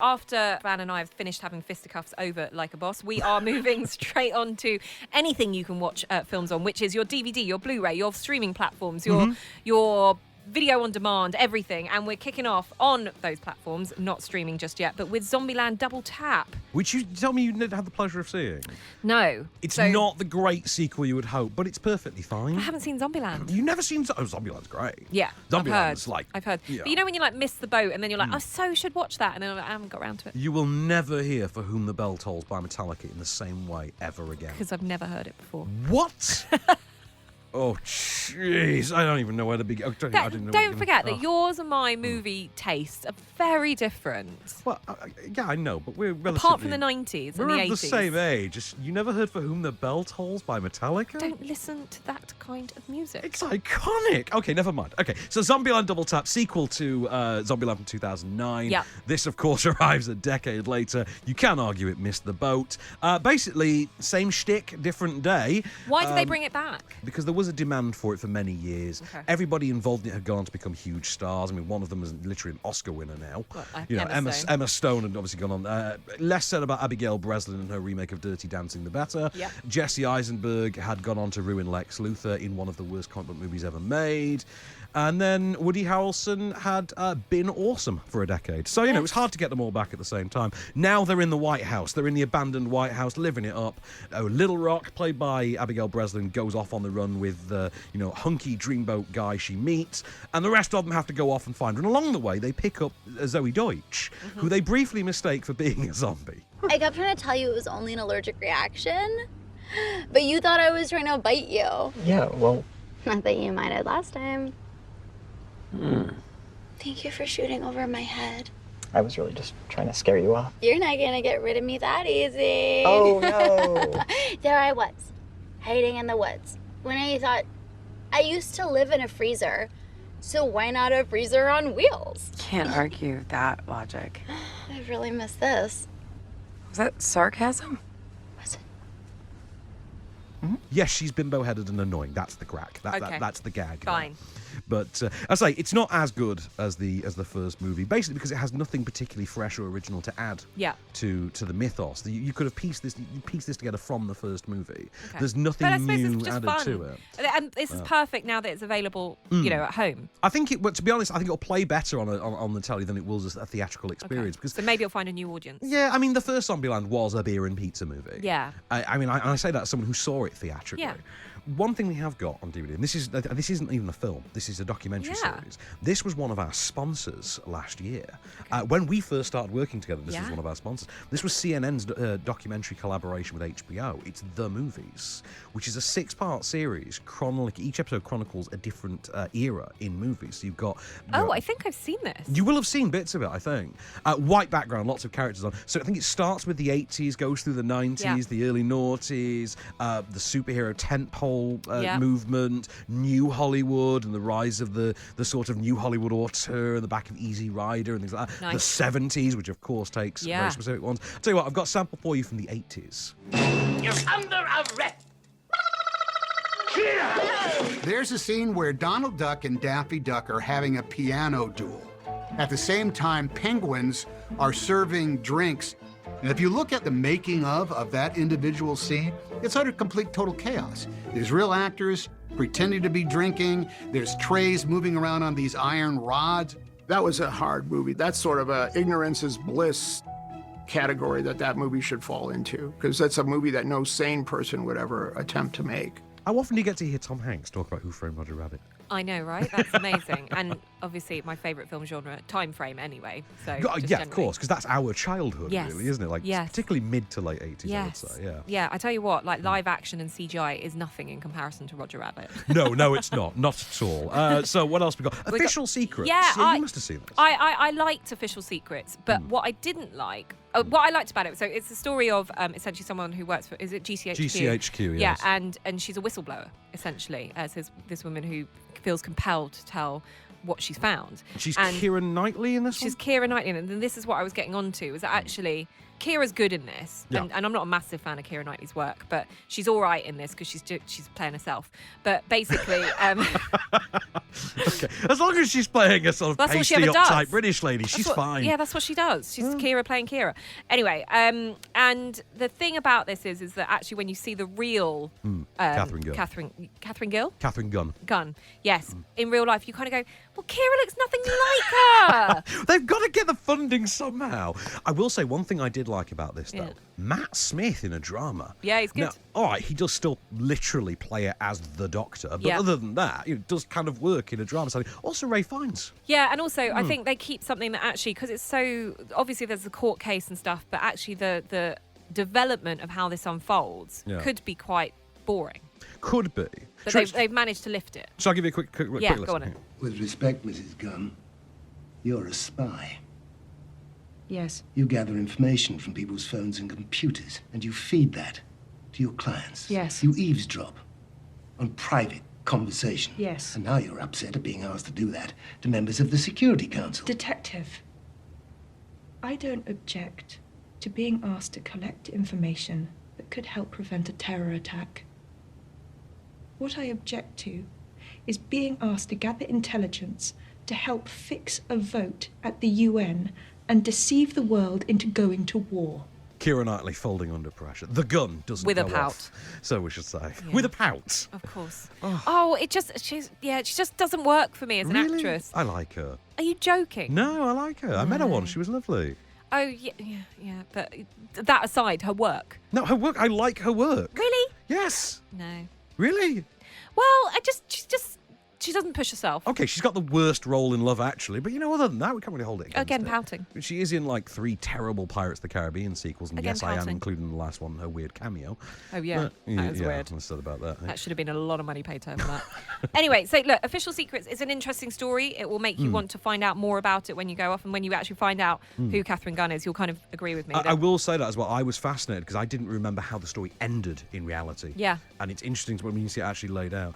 After Van and I have finished having fisticuffs over Like a Boss, we are moving straight on to anything you can watch films on, which is your DVD, your Blu Ray, your streaming platforms, your video on demand, everything. And we're kicking off on those platforms, not streaming just yet, but with Zombieland Double Tap. Which you tell me you didn't have the pleasure of seeing. No. It's not the great sequel you would hope, but it's perfectly fine. I haven't seen Zombieland. You've never seen... Oh, Zombieland's great. Yeah, Zombieland's I've heard. Yeah. But you know when you like miss the boat and then you're like, I so should watch that, and then I haven't got around to it. You will never hear For Whom the Bell Tolls by Metallica in the same way ever again. Because I've never heard it before. What? Oh, jeez. I don't even know where to begin. Don't forget that yours and my movie tastes are very different. Well, yeah, I know, but we're relatively... Apart from the 90s and the 80s. We're of the same age. You never heard For Whom the Bell Tolls by Metallica? Don't listen to that kind of music. It's iconic. Okay, never mind. Okay, so Zombieland Double Tap, sequel to Zombieland from 2009. Yep. This, of course, arrives a decade later. You can argue it missed the boat. Basically, same shtick, different day. Why did they bring it back? Because there was a demand for it for many years. Okay. Everybody involved in it had gone on to become huge stars. I mean, one of them is literally an Oscar winner now. Well, Emma Stone had obviously gone on. Less said about Abigail Breslin and her remake of Dirty Dancing, the better. Yep. Jesse Eisenberg had gone on to ruin Lex Luthor in one of the worst comic book movies ever made. And then Woody Harrelson had been awesome for a decade. So, it was hard to get them all back at the same time. Now they're in the White House. They're in the abandoned White House, living it up. Little Rock, played by Abigail breslin, goes off on the run with the, hunky dreamboat guy she meets. And the rest of them have to go off and find her. And along the way, they pick up Zoe Deutsch, who they briefly mistake for being a zombie. I kept trying to tell you it was only an allergic reaction, but you thought I was trying to bite you. Yeah, well... Not that you might have last time. Thank you for shooting over my head. I was really just trying to scare you off. You're not gonna get rid of me that easy. Oh, no. There I was, hiding in the woods. When I thought, I used to live in a freezer, so why not a freezer on wheels? Can't argue that logic. I really miss this. Was that sarcasm? Was it? Yes, she's bimbo-headed and annoying. That's the crack. That's the gag. Fine. But I say it's not as good as the first movie, basically because it has nothing particularly fresh or original to add to the mythos. You could have pieced this together from the first movie. Okay. There's nothing new added to it. And this is perfect now that it's available, at home. I think to be honest, I think it'll play better on the telly than it will as a theatrical experience. Okay. So maybe it'll find a new audience. Yeah, I mean, the first Zombieland was a beer and pizza movie. Yeah. I say that as someone who saw it theatrically. Yeah. One thing we have got on DVD, and this isn't even a film, this is a documentary series. This was one of our sponsors last year. Okay. When we first started working together, this was one of our sponsors. This was CNN's documentary collaboration with HBO. It's The Movies, which is a 6-part series. Each episode chronicles a different era in movies. So you've got... I think I've seen this. You will have seen bits of it, I think. White background, lots of characters on. So I think it starts with the 80s, goes through the 90s, the early noughties, the superhero tentpole movement, New Hollywood, and the rise of the sort of New Hollywood auteur and the back of Easy Rider and things like that. Nice. The 70s, which of course takes very specific ones. I'll tell you what, I've got a sample for you from the 80s. You're under arrest. There's a scene where Donald Duck and Daffy Duck are having a piano duel. At the same time, penguins are serving drinks. And if you look at the making of that individual scene, it's utter complete total chaos. There's real actors pretending to be drinking. There's trays moving around on these iron rods. That was a hard movie. That's sort of a ignorance is bliss category that movie should fall into, because that's a movie that no sane person would ever attempt to make. How often do you get to hear Tom Hanks talk about Who Framed Roger Rabbit? I know, right? That's amazing. And obviously my favourite film genre, time frame anyway. So of course, because that's our childhood, really, isn't it? Particularly mid to late 80s, I would say. Yeah, I tell you what, live action and CGI is nothing in comparison to Roger Rabbit. No, it's not. Not at all. So what else we got? Official Secrets. Yeah, you must have seen this. I liked Official Secrets, but what I didn't like... what I liked about it, so it's the story of essentially someone who works for, is it GCHQ? GCHQ, yes. Yeah, and she's a whistleblower, essentially. So this woman who feels compelled to tell what she's found. She's Keira Knightley in this one? She's Keira Knightley, and this is what I was getting onto, is that actually Kira's good in this, and I'm not a massive fan of Keira Knightley's work, but she's all right in this because she's playing herself. But basically, Okay. As long as she's playing a sort of that's what she pasty, ever does. uptight British lady, she's fine. Yeah, that's what she does. She's Kira playing Kira. Anyway, and the thing about this is that actually when you see the real Catherine Gill. Catherine Gill? Catherine Gunn. Yes. In real life, you kind of go, well, Kira looks nothing like her. They've got to get the funding somehow. I will say one thing I did like about this, though. Yeah. Matt Smith in a drama. Yeah, he's good. Now, all right, he does still literally play it as the Doctor, but Yeah. other than that, it does kind of work in a drama setting. Also, Ray Fiennes. Yeah, and also I think they keep something that actually, because it's so, obviously there's the court case and stuff, but actually the development of how this unfolds could be quite boring. Could be. But they've managed to lift it. Shall I give you a quick Yeah, listen? go on then. With respect, Mrs. Gunn, you're a spy. Yes. You gather information from people's phones and computers, and you feed that to your clients. Yes. You eavesdrop on private conversation. Yes. And now you're upset at being asked to do that to members of the Security Council. Detective, I don't object to being asked to collect information that could help prevent a terror attack. What I object to is being asked to gather intelligence to help fix a vote at the UN and deceive the world into going to war. Keira Knightley folding under pressure. The gun doesn't With a go pout. off, so we should say. Yeah. With a pout. Of course. Oh, she just doesn't work for me as an Really? actress. I like her. Are you joking? No, I like her. I met her once. She was lovely. Oh, yeah. But that aside, her work. No, her work. I like her work. Really? Yes. No. Really? Well, she doesn't push herself. Okay, she's got the worst role in Love Actually, but other than that, we can't really hold it against Again, it. pouting. She is in like 3 terrible Pirates of the Caribbean sequels, and Again, yes, I am pouting. including the last one, her weird cameo. Oh, yeah. That was weird. I said about that. That should have been a lot of money paid to her for that. Anyway, so look, Official Secrets is an interesting story. It will make you want to find out more about it when you go off, and when you actually find out who Catherine Gunn is, you'll kind of agree with me. I will say that as well. I was fascinated because I didn't remember how the story ended in reality. Yeah. And it's interesting when you see it actually laid out.